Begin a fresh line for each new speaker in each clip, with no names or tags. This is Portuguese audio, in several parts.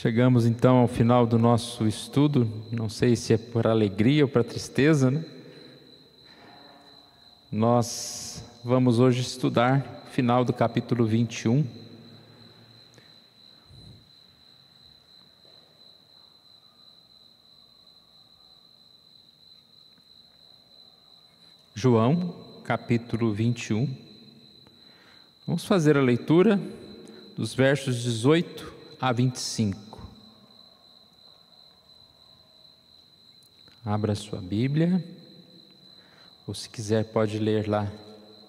Chegamos então ao final do nosso estudo, não sei se é por alegria ou por tristeza, né? Nós vamos hoje estudar o final do capítulo 21. João, capítulo 21. Vamos fazer a leitura dos versos 18 a 25. Abra sua Bíblia, ou se quiser pode ler lá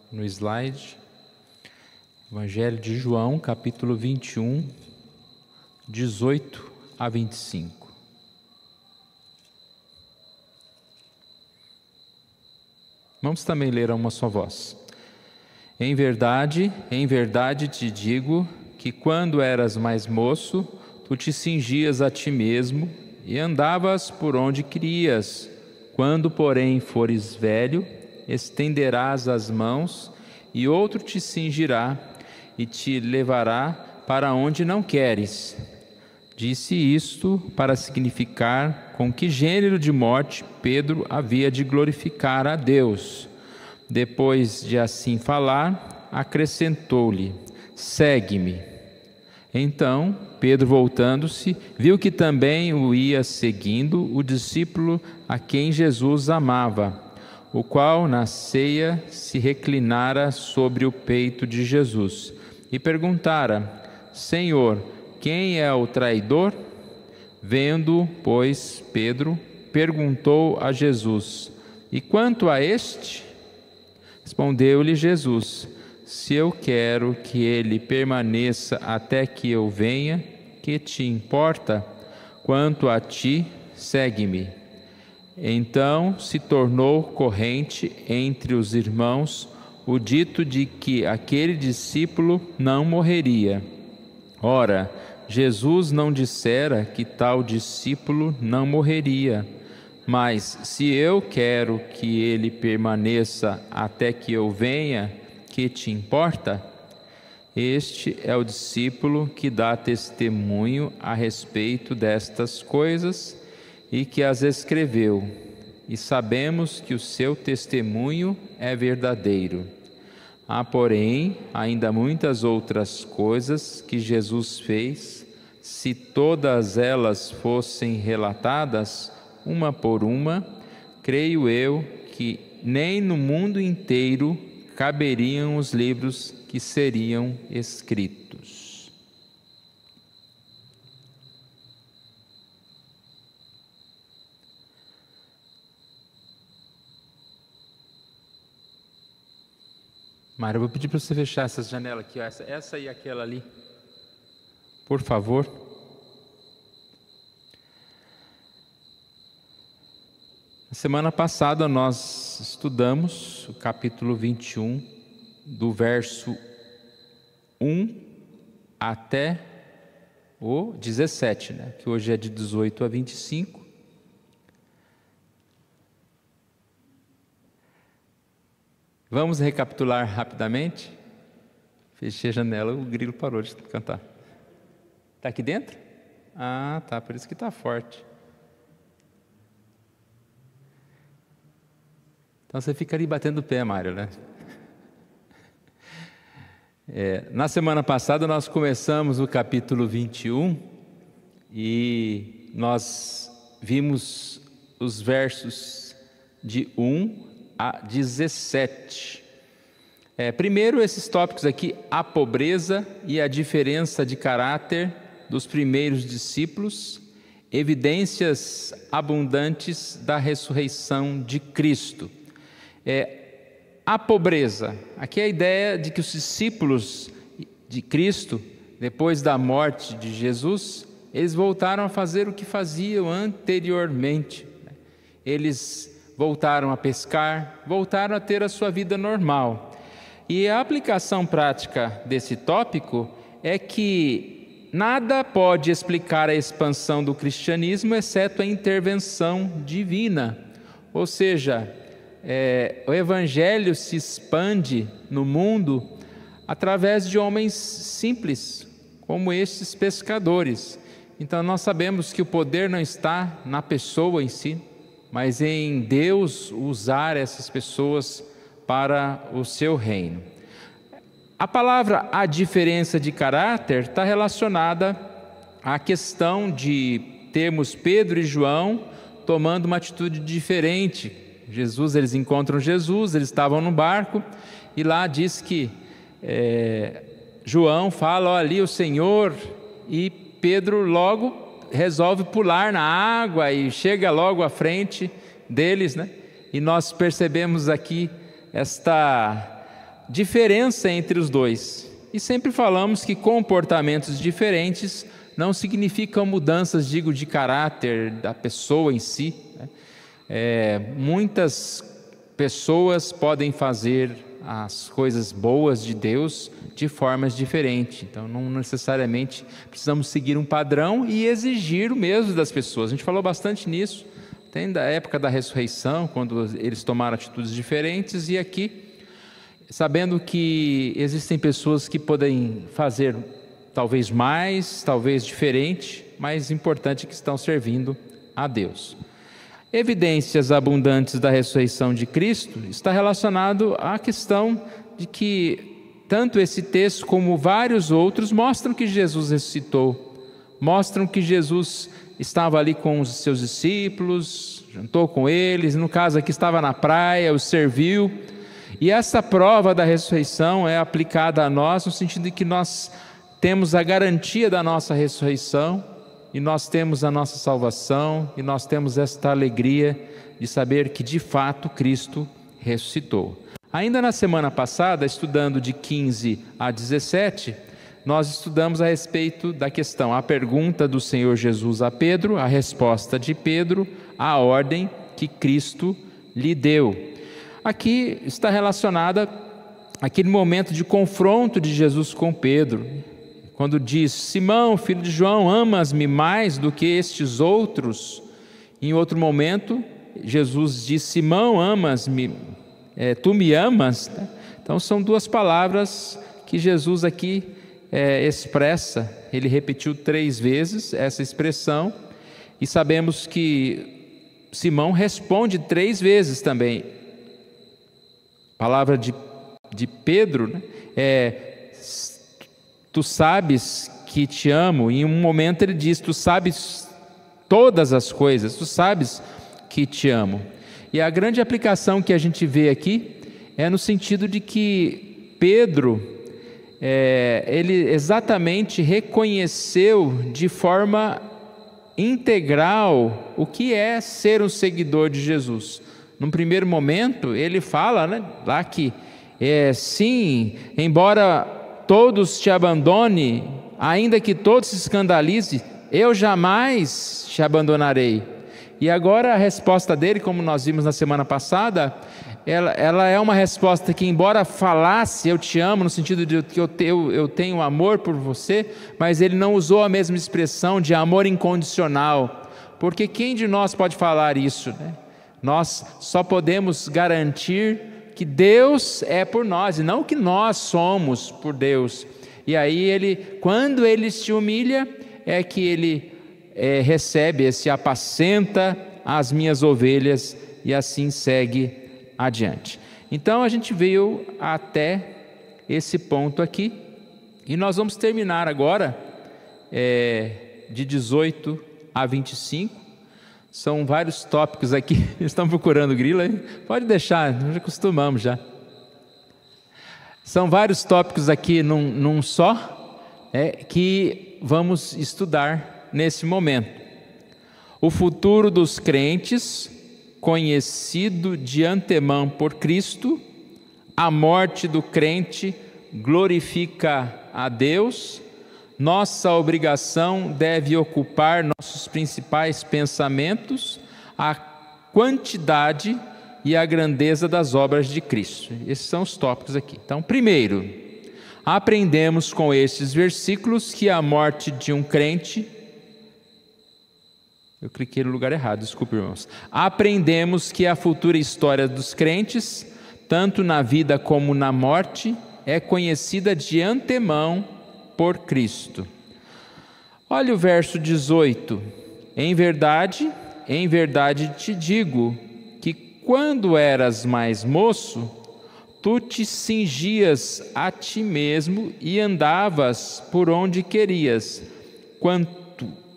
no slide. Evangelho de João, capítulo 21, 18 a 25. Vamos também ler a uma só voz. Em verdade te digo que quando eras mais moço, tu te cingias a ti mesmo e andavas por onde querias. Quando, porém, fores velho, estenderás as mãos e outro te cingirá e te levará para onde não queres. Disse isto para significar com que gênero de morte Pedro havia de glorificar a Deus. Depois de assim falar, acrescentou-lhe: segue-me. Então, Pedro, voltando-se, viu que também o ia seguindo o discípulo a quem Jesus amava, o qual na ceia se reclinara sobre o peito de Jesus, e perguntara: Senhor, quem é o traidor? Vendo, pois, Pedro, perguntou a Jesus: E quanto a este? Respondeu-lhe Jesus: Se eu quero que ele permaneça até que eu venha, que te importa? Quanto a ti, segue-me. Então se tornou corrente entre os irmãos o dito de que aquele discípulo não morreria. Ora, Jesus não dissera que tal discípulo não morreria. Mas se eu quero que ele permaneça até que eu venha, que te importa? Este é o discípulo que dá testemunho a respeito destas coisas e que as escreveu, e sabemos que o seu testemunho é verdadeiro. Há, porém, ainda muitas outras coisas que Jesus fez. Se todas elas fossem relatadas, uma por uma, creio eu que nem no mundo inteiro caberiam os livros que seriam escritos. Mário, eu vou pedir para você fechar essas janelas aqui, ó, essa e aquela ali, por favor. Na semana passada nós estudamos o capítulo 21, do verso 1 até o 17, né? Que hoje é de 18 a 25. Vamos recapitular rapidamente. Fechei a janela, o grilo parou de cantar. Está aqui dentro? Ah, tá, por isso que está forte. Então você fica ali batendo o pé, Mário, né? Na semana passada nós começamos o capítulo 21 e nós vimos os versos de 1 a 17. Primeiro esses tópicos aqui, a pobreza e a diferença de caráter dos primeiros discípulos, evidências abundantes da ressurreição de Cristo. A pobreza, aqui é a ideia de que os discípulos de Cristo, depois da morte de Jesus, eles voltaram a fazer o que faziam anteriormente. Eles voltaram a pescar, voltaram a ter a sua vida normal. E a aplicação prática desse tópico é que nada pode explicar a expansão do cristianismo exceto a intervenção divina. Ou seja, o Evangelho se expande no mundo através de homens simples, como estes pescadores, Então nós sabemos que o poder não está na pessoa em si, mas em Deus usar essas pessoas para o seu reino. A palavra "a diferença de caráter" está relacionada à questão de termos Pedro e João tomando uma atitude diferente. Eles encontram Jesus, eles estavam no barco, e lá diz que João fala: "Ó, ali o Senhor", e Pedro logo resolve pular na água e chega logo à frente deles, né? E nós percebemos aqui esta diferença entre os dois. E sempre falamos que comportamentos diferentes não significam mudanças, de caráter da pessoa em si, né? Muitas pessoas podem fazer as coisas boas de Deus de formas diferentes. Então não necessariamente precisamos seguir um padrão e exigir o mesmo das pessoas. A gente falou bastante nisso, tem da época da ressurreição, quando eles tomaram atitudes diferentes, e aqui, sabendo que existem pessoas que podem fazer talvez mais, talvez diferente, mas importante, que estão servindo a Deus. Evidências abundantes da ressurreição de Cristo está relacionado à questão de que tanto esse texto como vários outros mostram que Jesus ressuscitou, mostram que Jesus estava ali com os seus discípulos, jantou com eles, no caso aqui estava na praia, os serviu. E essa prova da ressurreição é aplicada a nós no sentido de que nós temos a garantia da nossa ressurreição, e nós temos a nossa salvação, e nós temos esta alegria de saber que de fato Cristo ressuscitou. Ainda na semana passada, estudando de 15 a 17, nós estudamos a respeito da questão, a pergunta do Senhor Jesus a Pedro, a resposta de Pedro, a ordem que Cristo lhe deu. Aqui está relacionada àquele momento de confronto de Jesus com Pedro, quando diz: "Simão, filho de João, amas-me mais do que estes outros?" Em outro momento, Jesus diz: "Simão, amas-me, tu me amas?" Então são duas palavras que Jesus aqui expressa. Ele repetiu 3 vezes essa expressão, e sabemos que Simão responde 3 vezes também. A palavra de Pedro, né, "Tu sabes que te amo", e em um momento ele diz: "Tu sabes todas as coisas, tu sabes que te amo". E a grande aplicação que a gente vê aqui é no sentido de que Pedro, ele exatamente reconheceu de forma integral o que é ser um seguidor de Jesus. Num primeiro momento ele fala, né, lá que sim, embora todos te abandone, ainda que todos se escandalize, eu jamais te abandonarei. E agora a resposta dele, como nós vimos na semana passada, ela é uma resposta que, embora falasse "eu te amo", no sentido de que eu tenho amor por você, mas ele não usou a mesma expressão de amor incondicional, porque quem de nós pode falar isso, né? Nós só podemos garantir que Deus é por nós, e não que nós somos por Deus. E aí quando ele se humilha, é que ele recebe esse "apacenta as minhas ovelhas", e assim segue adiante. Então a gente veio até esse ponto aqui, e nós vamos terminar agora de 18 a 25. São vários tópicos aqui. Estão procurando grilo aí? Pode deixar, nós já acostumamos já. São vários tópicos aqui num só, que vamos estudar nesse momento. O futuro dos crentes, conhecido de antemão por Cristo. A morte do crente glorifica a Deus. Nossa obrigação deve ocupar nossos principais pensamentos, a quantidade e a grandeza das obras de Cristo. Esses são os tópicos aqui. Então, primeiro, aprendemos com estes versículos que a morte de um crente... Eu cliquei no lugar errado, desculpe, irmãos. Aprendemos que a futura história dos crentes, tanto na vida como na morte, é conhecida de antemão por Cristo. Olha o verso 18. Em verdade te digo que quando eras mais moço, tu te cingias a ti mesmo e andavas por onde querias. Quando,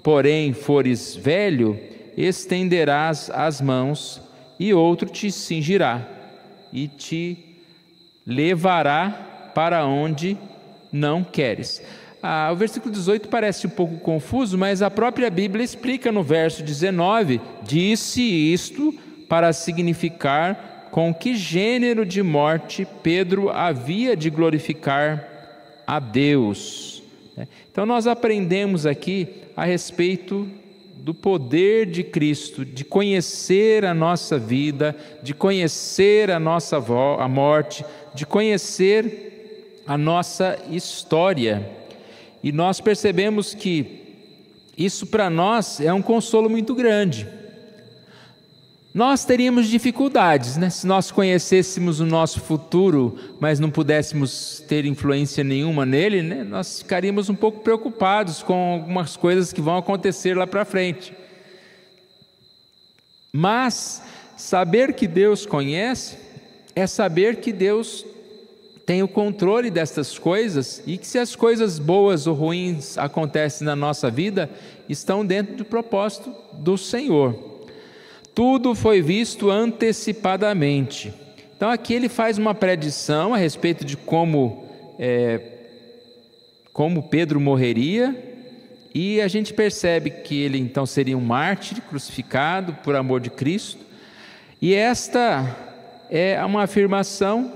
porém, fores velho, estenderás as mãos e outro te cingirá e te levará para onde não queres. O versículo 18 parece um pouco confuso, mas a própria Bíblia explica no verso 19: disse isto para significar com que gênero de morte Pedro havia de glorificar a Deus. Então nós aprendemos aqui a respeito do poder de Cristo, de conhecer a nossa vida, de conhecer a nossa morte, de conhecer a nossa história. E nós percebemos que isso para nós é um consolo muito grande. Nós teríamos dificuldades, se nós conhecêssemos o nosso futuro, mas não pudéssemos ter influência nenhuma nele, nós ficaríamos um pouco preocupados com algumas coisas que vão acontecer lá para frente. Mas saber que Deus conhece é saber que Deus tem o controle destas coisas e que se as coisas boas ou ruins acontecem na nossa vida, estão dentro do propósito do Senhor. Tudo foi visto antecipadamente. Então aqui ele faz uma predição a respeito de como Pedro morreria, e a gente percebe que ele então seria um mártir crucificado por amor de Cristo. E esta é uma afirmação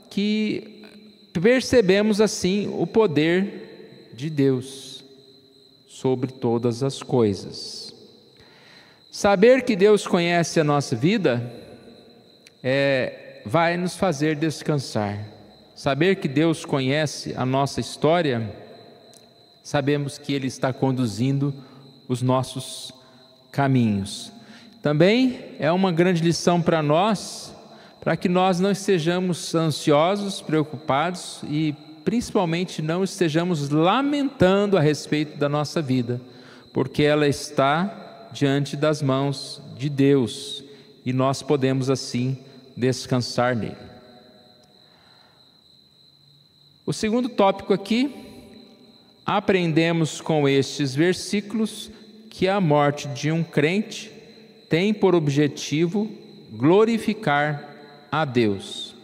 que percebemos assim o poder de Deus sobre todas as coisas. Saber que Deus conhece a nossa vida vai nos fazer descansar. Saber que Deus conhece a nossa história, sabemos que Ele está conduzindo os nossos caminhos. Também é uma grande lição para nós, para que nós não estejamos ansiosos, preocupados e principalmente não estejamos lamentando a respeito da nossa vida, porque ela está diante das mãos de Deus e nós podemos assim descansar nele. O segundo tópico aqui, aprendemos com estes versículos que a morte de um crente tem por objetivo glorificar a Deus.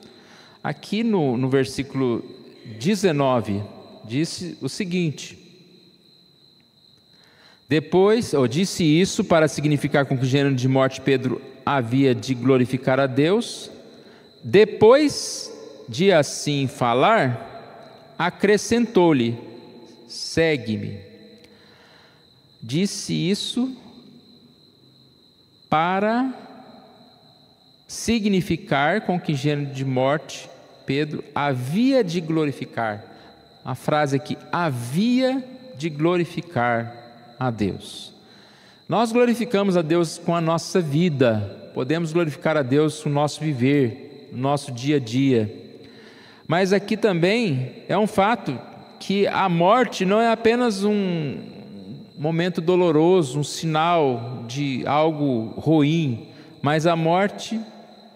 Aqui no versículo 19, disse o seguinte: disse isso para significar com que gênero de morte Pedro havia de glorificar a Deus. Depois de assim falar, acrescentou-lhe: segue-me. Disse isso para significar com que gênero de morte Pedro havia de glorificar. A frase aqui, havia de glorificar a Deus. Nós glorificamos a Deus com a nossa vida, podemos glorificar a Deus com o nosso viver, no nosso dia a dia. Mas aqui também é um fato que a morte não é apenas um momento doloroso, um sinal de algo ruim, mas a morte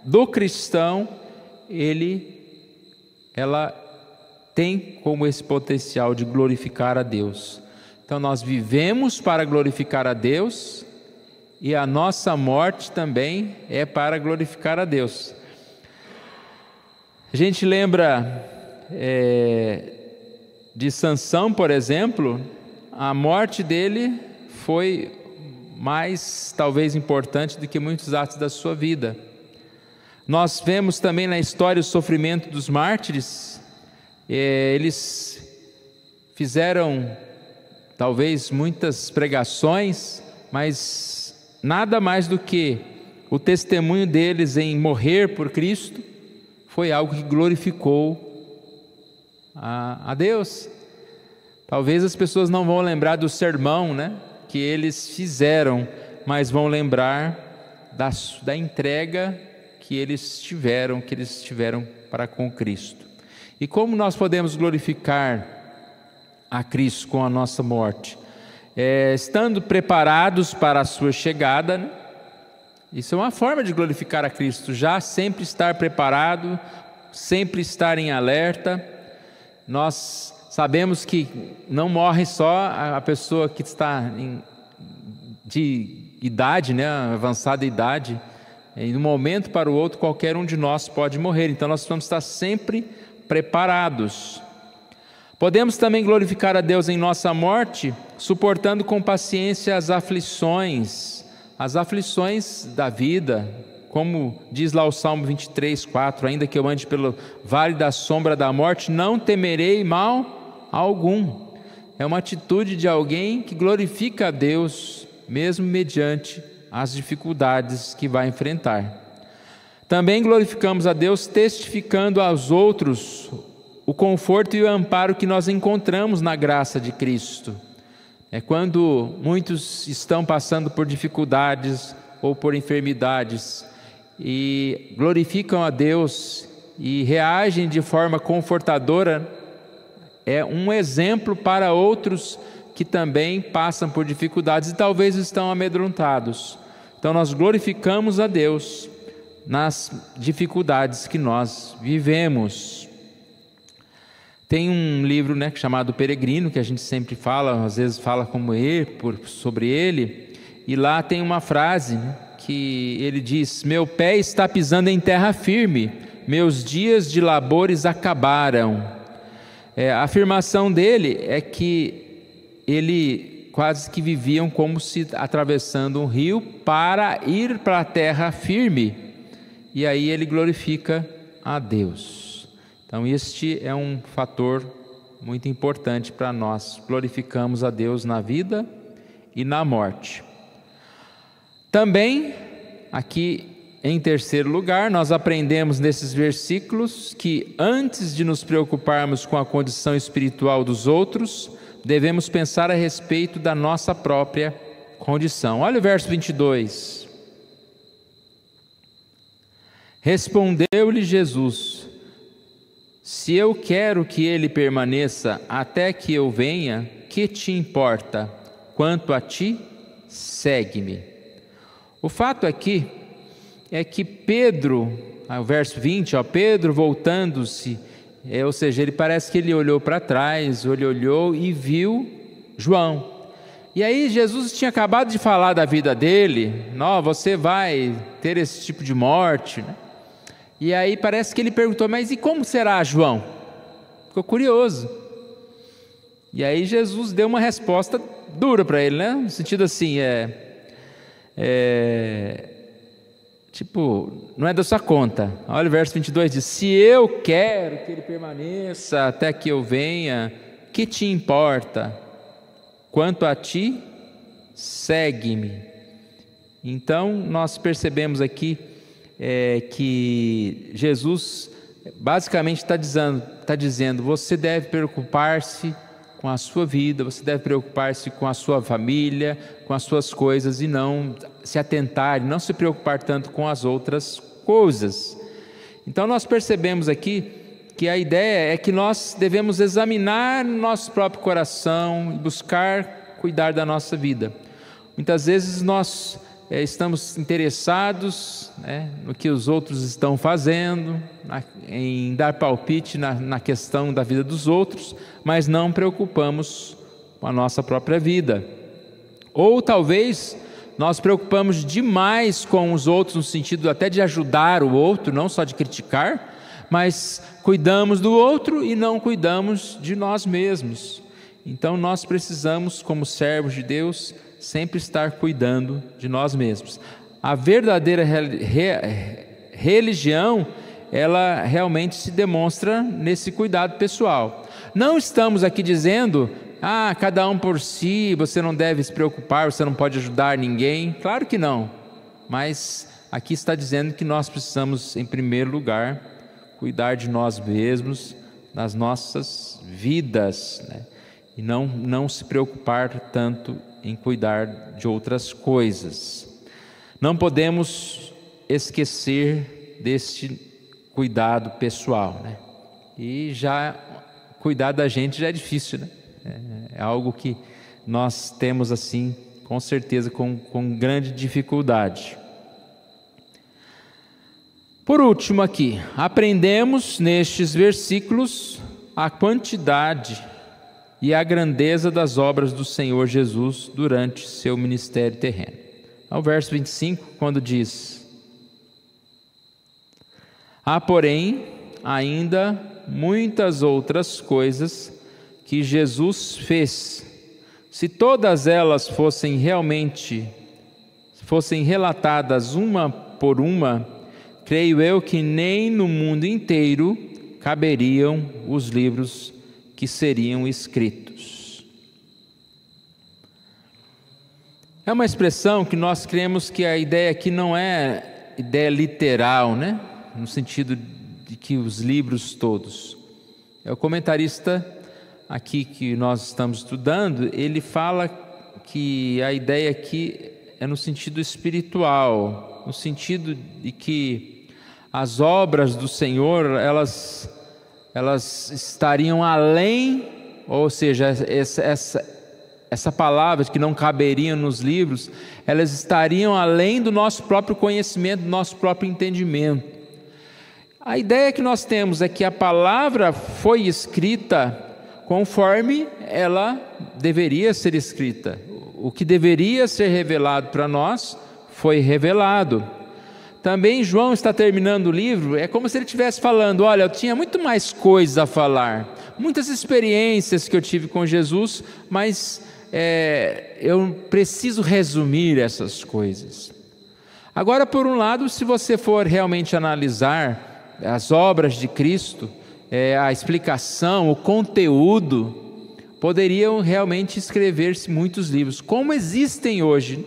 do cristão, ela tem como esse potencial de glorificar a Deus. Então nós vivemos para glorificar a Deus e a nossa morte também é para glorificar a Deus. A gente lembra de Sansão, por exemplo. A morte dele foi mais talvez importante do que muitos atos da sua vida. Nós vemos também na história o sofrimento dos mártires. Eles fizeram talvez muitas pregações, mas nada mais do que o testemunho deles em morrer por Cristo foi algo que glorificou a Deus. Talvez as pessoas não vão lembrar do sermão, que eles fizeram, mas vão lembrar da entrega que eles tiveram para com Cristo. E como nós podemos glorificar a Cristo com a nossa morte? estando preparados para a sua chegada, né? Isso é uma forma de glorificar a Cristo, já sempre estar preparado, sempre estar em alerta. Nós sabemos que não morre só a pessoa que está de idade, né, avançada idade. De um momento para o outro, qualquer um de nós pode morrer. Então nós precisamos estar sempre preparados. Podemos também glorificar a Deus em nossa morte, suportando com paciência as aflições da vida, como diz lá o Salmo 23:4, ainda que eu ande pelo vale da sombra da morte, não temerei mal algum. É uma atitude de alguém que glorifica a Deus, mesmo mediante as dificuldades que vai enfrentar. Também glorificamos a Deus testificando aos outros o conforto e o amparo que nós encontramos na graça de Cristo. É quando muitos estão passando por dificuldades ou por enfermidades e glorificam a Deus e reagem de forma confortadora, é um exemplo para outros que também passam por dificuldades e talvez estão amedrontados. Então nós glorificamos a Deus nas dificuldades que nós vivemos. Tem um livro, né, chamado Peregrino, que a gente sempre fala, às vezes fala sobre ele, e lá tem uma frase, né, que ele diz: meu pé está pisando em terra firme, meus dias de labores acabaram. A afirmação dele é que ele quase que viviam como se atravessando um rio para ir para a terra firme, e aí ele glorifica a Deus. Então este é um fator muito importante para nós, glorificamos a Deus na vida e na morte. Também, aqui em terceiro lugar, nós aprendemos nesses versículos que antes de nos preocuparmos com a condição espiritual dos outros, devemos pensar a respeito da nossa própria condição. Olha o verso 22. Respondeu-lhe Jesus: se eu quero que ele permaneça até que eu venha, que te importa? Quanto a ti, segue-me. O fato aqui é que Pedro, o verso 20, Pedro voltando-se, ou seja, ele parece que ele olhou para trás, ele olhou e viu João. E aí Jesus tinha acabado de falar da vida dele: você vai ter esse tipo de morte, né? E aí parece que ele perguntou: mas e como será, João? Ficou curioso. E aí Jesus deu uma resposta dura para ele, né? No sentido assim, não é da sua conta. Olha o verso 22, diz: se eu quero que ele permaneça até que eu venha, que te importa? Quanto a ti, segue-me. Então nós percebemos aqui que Jesus basicamente está dizendo: você deve preocupar-se com a sua vida, você deve preocupar-se com a sua família, com as suas coisas, e não se atentar, não se preocupar tanto com as outras coisas. Então nós percebemos aqui que a ideia é que nós devemos examinar nosso próprio coração e buscar cuidar da nossa vida. Muitas vezes nós estamos interessados, né, no que os outros estão fazendo, em dar palpite na questão da vida dos outros, mas não preocupamos com a nossa própria vida. Ou talvez nós preocupamos demais com os outros, no sentido até de ajudar o outro, não só de criticar, mas cuidamos do outro e não cuidamos de nós mesmos. Então nós precisamos, como servos de Deus, sempre estar cuidando de nós mesmos. A verdadeira religião, ela realmente se demonstra nesse cuidado pessoal. Não estamos aqui dizendo: cada um por si, você não deve se preocupar, você não pode ajudar ninguém. Claro que não. Mas aqui está dizendo que nós precisamos, em primeiro lugar, cuidar de nós mesmos, das nossas vidas, né? E não se preocupar tanto em cuidar de outras coisas. Não podemos esquecer deste cuidado pessoal, né? E já cuidar da gente já é difícil, né? É algo que nós temos assim, com certeza, com grande dificuldade. Por último aqui, aprendemos nestes versículos a quantidade e a grandeza das obras do Senhor Jesus durante seu ministério terreno. Ao verso 25, quando diz: há, porém, ainda muitas outras coisas que Jesus fez. Se todas elas fossem relatadas uma por uma, creio eu que nem no mundo inteiro caberiam os livros que seriam escritos. É uma expressão que nós cremos que a ideia aqui não é ideia literal, né? No sentido de que os livros todos. É o comentarista aqui que nós estamos estudando, ele fala que a ideia aqui é no sentido espiritual, no sentido de que as obras do Senhor, elas estariam além, ou seja, essa palavra que não caberiam nos livros, elas estariam além do nosso próprio conhecimento, do nosso próprio entendimento. A ideia que nós temos é que a palavra foi escrita conforme ela deveria ser escrita. O que deveria ser revelado para nós foi revelado. Também João está terminando o livro, é como se ele estivesse falando: olha, eu tinha muito mais coisas a falar, muitas experiências que eu tive com Jesus, mas eu preciso resumir essas coisas. Agora, por um lado, se você for realmente analisar as obras de Cristo, a explicação, o conteúdo, poderiam realmente escrever-se muitos livros, como existem hoje.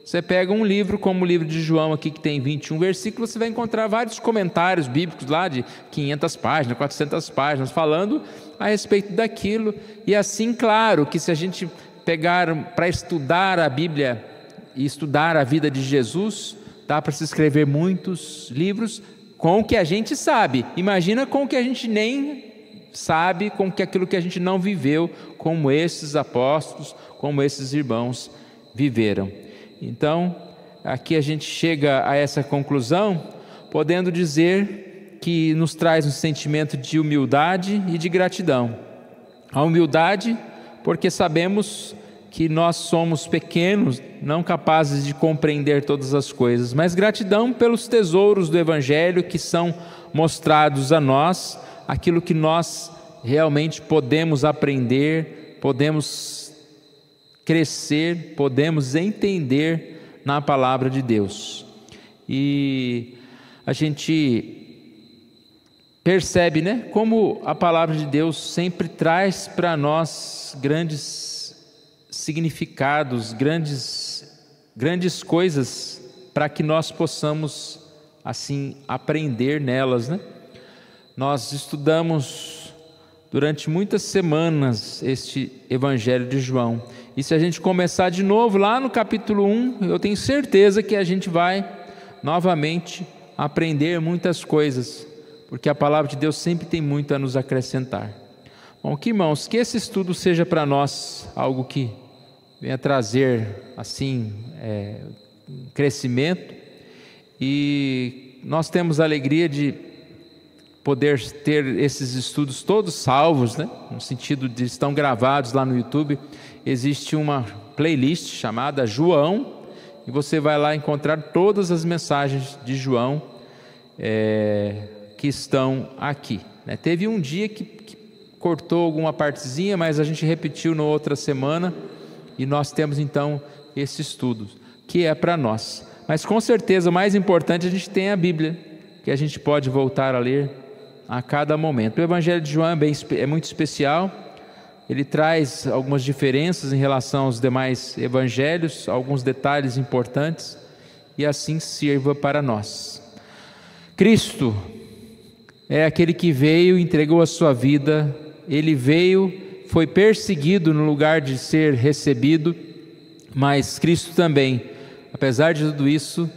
Você pega um livro como o livro de João aqui, que tem 21 versículos, você vai encontrar vários comentários bíblicos lá de 500 páginas, 400 páginas, falando a respeito daquilo. E assim, claro, que se a gente pegar para estudar a Bíblia e estudar a vida de Jesus, dá para se escrever muitos livros com o que a gente sabe. Imagina com o que a gente nem sabe, com aquilo que a gente não viveu, como esses apóstolos, como esses irmãos viveram. Então, aqui a gente chega a essa conclusão, podendo dizer que nos traz um sentimento de humildade e de gratidão. A humildade, porque sabemos que nós somos pequenos, não capazes de compreender todas as coisas, mas gratidão pelos tesouros do Evangelho que são mostrados a nós, aquilo que nós realmente podemos aprender, podemos crescer, podemos entender na palavra de Deus. E a gente percebe, né, como a palavra de Deus sempre traz para nós grandes significados, grandes coisas, para que nós possamos assim aprender nelas, né? Nós estudamos durante muitas semanas este Evangelho de João, e se a gente começar de novo lá no capítulo 1, eu tenho certeza que a gente vai novamente aprender muitas coisas, porque a palavra de Deus sempre tem muito a nos acrescentar. Bom, que irmãos, que esse estudo seja para nós algo que venha trazer assim crescimento, e nós temos a alegria de poder ter esses estudos todos salvos, né? No sentido de estão gravados lá no YouTube. Existe uma playlist chamada João, e você vai lá encontrar todas as mensagens de João que estão aqui, né? Teve um dia que cortou alguma partezinha, mas a gente repetiu na outra semana, e nós temos então esse estudo, que é para nós. Mas com certeza o mais importante, a gente tem a Bíblia, que a gente pode voltar a ler a cada momento. O Evangelho de João é muito especial, ele traz algumas diferenças em relação aos demais evangelhos, alguns detalhes importantes, e assim sirva para nós. Cristo é aquele que veio e entregou a sua vida. Ele veio, foi perseguido no lugar de ser recebido, mas Cristo também, apesar de tudo isso,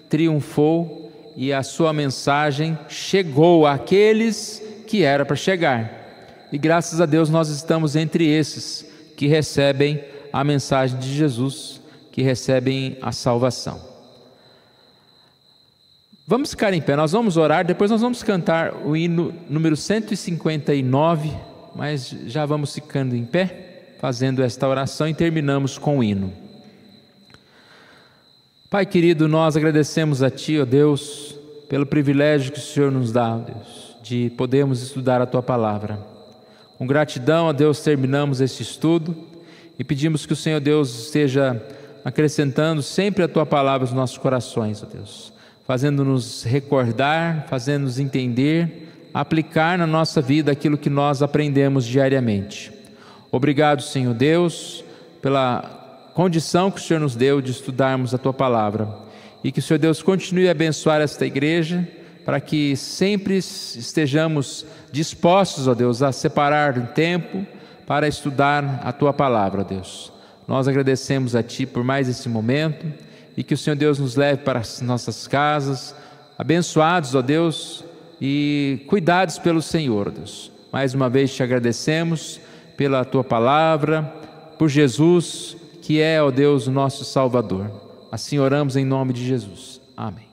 triunfou, e a sua mensagem chegou àqueles que era para chegar. E graças a Deus nós estamos entre esses que recebem a mensagem de Jesus, que recebem a salvação. Vamos ficar em pé, nós vamos orar, depois nós vamos cantar o hino número 159, mas já vamos ficando em pé, fazendo esta oração e terminamos com o hino. Pai querido, nós agradecemos a Ti, ó Deus, pelo privilégio que o Senhor nos dá, ó Deus, de podermos estudar a Tua Palavra. Com gratidão, ó Deus, terminamos este estudo e pedimos que o Senhor Deus esteja acrescentando sempre a Tua Palavra aos nossos corações, ó Deus, fazendo-nos recordar, fazendo-nos entender, aplicar na nossa vida aquilo que nós aprendemos diariamente. Obrigado, Senhor Deus, pela condição que o Senhor nos deu de estudarmos a Tua Palavra, e que o Senhor Deus continue a abençoar esta igreja, para que sempre estejamos dispostos, ó Deus, a separar tempo para estudar a Tua Palavra, ó Deus. Nós agradecemos a Ti por mais esse momento, e que o Senhor Deus nos leve para as nossas casas, abençoados, ó Deus, e cuidados pelo Senhor, ó Deus. Mais uma vez Te agradecemos pela Tua Palavra, por Jesus, que é, ó Deus, o nosso Salvador. Assim oramos em nome de Jesus. Amém.